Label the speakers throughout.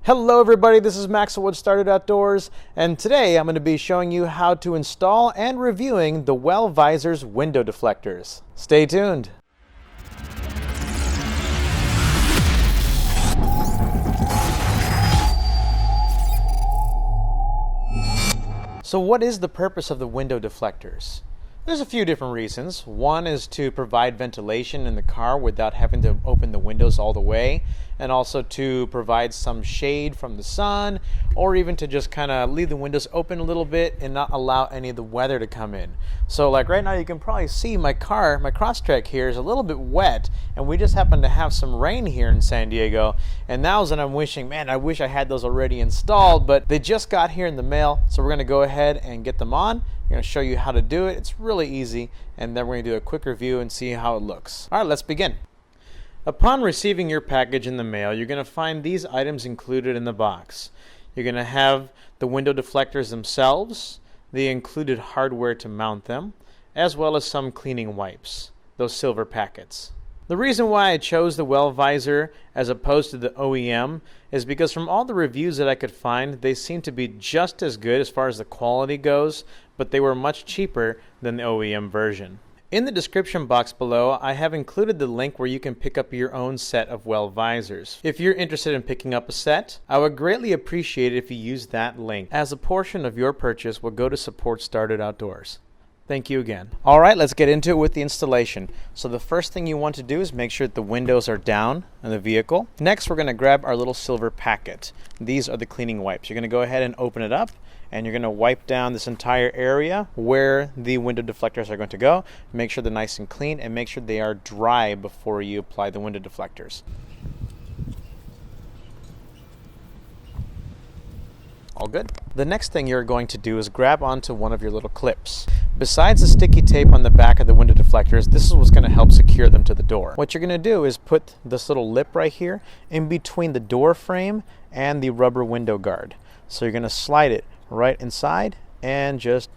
Speaker 1: Hello everybody, this is Maxwell with StarDude Outdoors, and today I'm going to be showing you how to install and reviewing the WellVisors Window Deflectors. Stay tuned! So what is the purpose of the window deflectors? There's a few different reasons. One is to provide ventilation in the car without having to open the windows all the way, and also to provide some shade from the sun, or even to just kind of leave the windows open a little bit and not allow any of the weather to come in. So like right now you can probably see my car, my Crosstrek here is a little bit wet, and we just happen to have some rain here in San Diego, and now that I'm wishing, man, I wish I had those already installed, but they just got here in the mail, so we're going to go ahead and get them on. I'm going to show you how to do it. It's really easy, and then we're going to do a quick review and see how it looks. All right, let's begin. Upon receiving your package in the mail, you're going to find these items included in the box. You're going to have the window deflectors themselves, the included hardware to mount them, as well as some cleaning wipes, those silver packets. The reason why I chose the WellVisor as opposed to the OEM is because from all the reviews that I could find, they seem to be just as good as far as the quality goes, but they were much cheaper than the OEM version. In the description box below, I have included the link where you can pick up your own set of WellVisors. If you're interested in picking up a set, I would greatly appreciate it if you use that link, as a portion of your purchase will go to support StarDude Outdoors. Thank you again. Alright, let's get into it with the installation. So the first thing you want to do is make sure that the windows are down in the vehicle. Next, we're going to grab our little silver packet. These are the cleaning wipes. You're going to go ahead and open it up, and you're going to wipe down this entire area where the window deflectors are going to go. Make sure they're nice and clean, and make sure they are dry before you apply the window deflectors. All good. The next thing you're going to do is grab onto one of your little clips. Besides the sticky tape on the back of the window deflectors, this is what's going to help secure them to the door. What you're going to do is put this little lip right here in between the door frame and the rubber window guard. So you're going to slide it right inside and just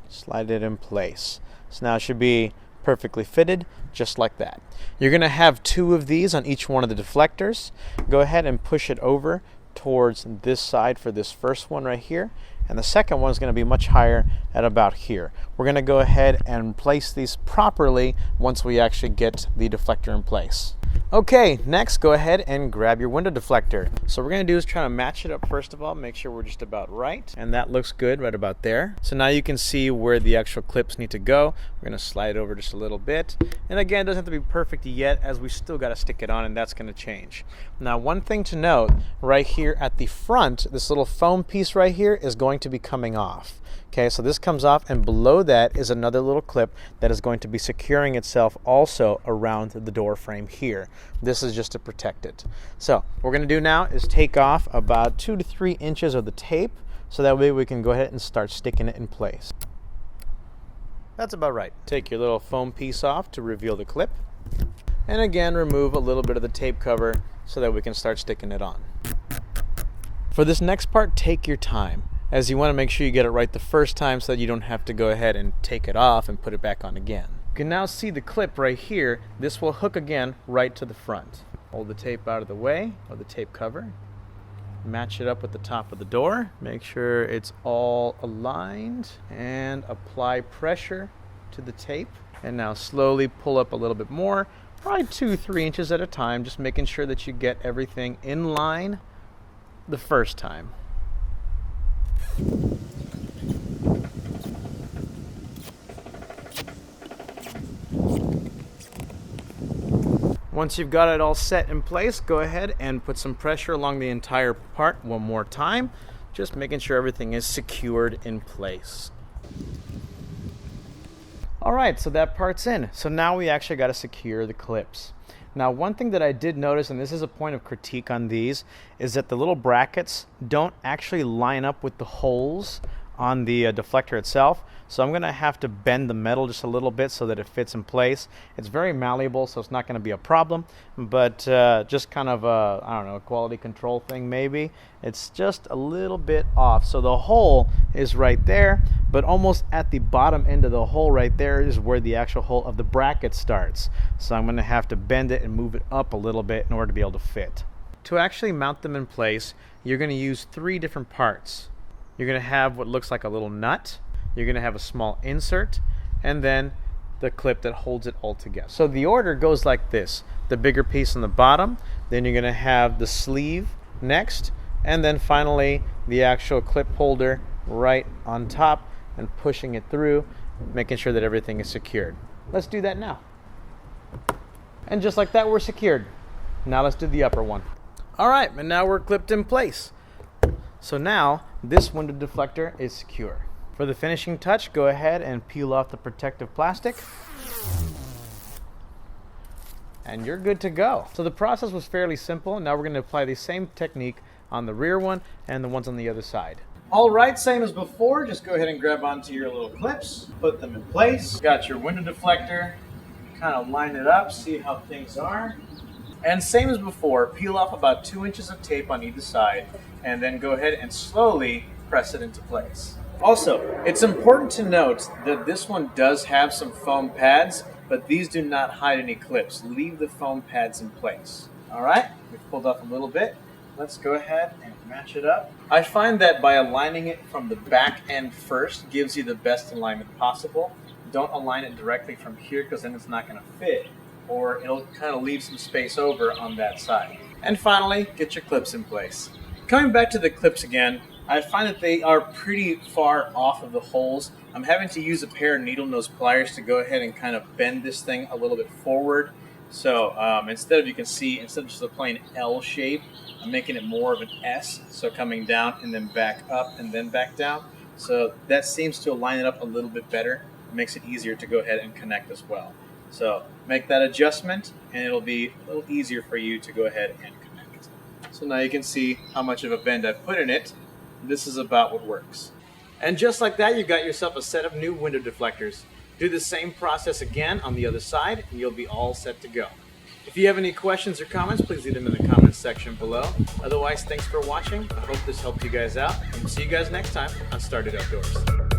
Speaker 1: slide it in place. So now it should be perfectly fitted, just like that. You're going to have two of these on each one of the deflectors. Go ahead and push it over towards this side for this first one right here, and the second one is going to be much higher at about here. We're going to go ahead and place these properly once we actually get the deflector in place. Okay, next go ahead and grab your window deflector. So what we're going to do is try to match it up first of all, make sure we're just about right, and that looks good right about there. So now you can see where the actual clips need to go. We're going to slide it over just a little bit, and again, it doesn't have to be perfect yet, as we still got to stick it on, and that's going to change. Now one thing to note, right here at the front, this little foam piece right here is going to be coming off. Okay, so this comes off, and below that is another little clip that is going to be securing itself also around the door frame here. This is just to protect it. So what we're going to do now is take off about 2 to 3 inches of the tape, so that way we can go ahead and start sticking it in place. That's about right. Take your little foam piece off to reveal the clip, and again remove a little bit of the tape cover so that we can start sticking it on. For this next part, take your time, as you want to make sure you get it right the first time so that you don't have to go ahead and take it off and put it back on again. You can now see the clip right here. This will hook again right to the front. Hold the tape out of the way, or the tape cover. Match it up with the top of the door. Make sure it's all aligned, and apply pressure to the tape. And now slowly pull up a little bit more, probably 2-3 inches at a time, just making sure that you get everything in line the first time. Once you've got it all set in place, go ahead and put some pressure along the entire part one more time, just making sure everything is secured in place. Alright, so that part's in. So now we actually got to secure the clips. Now one thing that I did notice, and this is a point of critique on these, is that the little brackets don't actually line up with the holes on the deflector itself. So I'm going to have to bend the metal just a little bit so that it fits in place. It's very malleable, so it's not going to be a problem, but just kind of a, I don't know, a quality control thing maybe. It's just a little bit off. So the hole is right there, but almost at the bottom end of the hole right there is where the actual hole of the bracket starts. So I'm going to have to bend it and move it up a little bit in order to be able to fit. To actually mount them in place, you're going to use 3 different parts. You're going to have what looks like a little nut, you're going to have a small insert, and then the clip that holds it all together. So the order goes like this: the bigger piece on the bottom, then you're going to have the sleeve next, and then finally the actual clip holder right on top, and pushing it through, making sure that everything is secured. Let's do that now. And just like that, we're secured. Now let's do the upper one. All right, and now we're clipped in place. So now this window deflector is secure. For the finishing touch, go ahead and peel off the protective plastic, and you're good to go. So the process was fairly simple. Now we're going to apply the same technique on the rear one and the ones on the other side. All right, same as before, just go ahead and grab onto your little clips, put them in place. Got your window deflector, kind of line it up, see how things are. And same as before, peel off about 2 inches of tape on either side, and then go ahead and slowly press it into place. Also, it's important to note that this one does have some foam pads, but these do not hide any clips. Leave the foam pads in place. All right, we've pulled off a little bit. Let's go ahead and match it up. I find that by aligning it from the back end first gives you the best alignment possible. Don't align it directly from here, because then it's not going to fit, or it'll kind of leave some space over on that side. And finally, get your clips in place. Coming back to the clips again, I find that they are pretty far off of the holes. I'm having to use a pair of needle nose pliers to go ahead and kind of bend this thing a little bit forward. So instead of just a plain L shape, I'm making it more of an S. So coming down and then back up and then back down. So that seems to align it up a little bit better. It makes it easier to go ahead and connect as well. So make that adjustment and it'll be a little easier for you to go ahead and connect. So now you can see how much of a bend I've put in it. This is about what works. And just like that, you've got yourself a set of new window deflectors. Do the same process again on the other side and you'll be all set to go. If you have any questions or comments, please leave them in the comments section below. Otherwise, thanks for watching. I hope this helped you guys out, and we'll see you guys next time on StarDude Outdoors.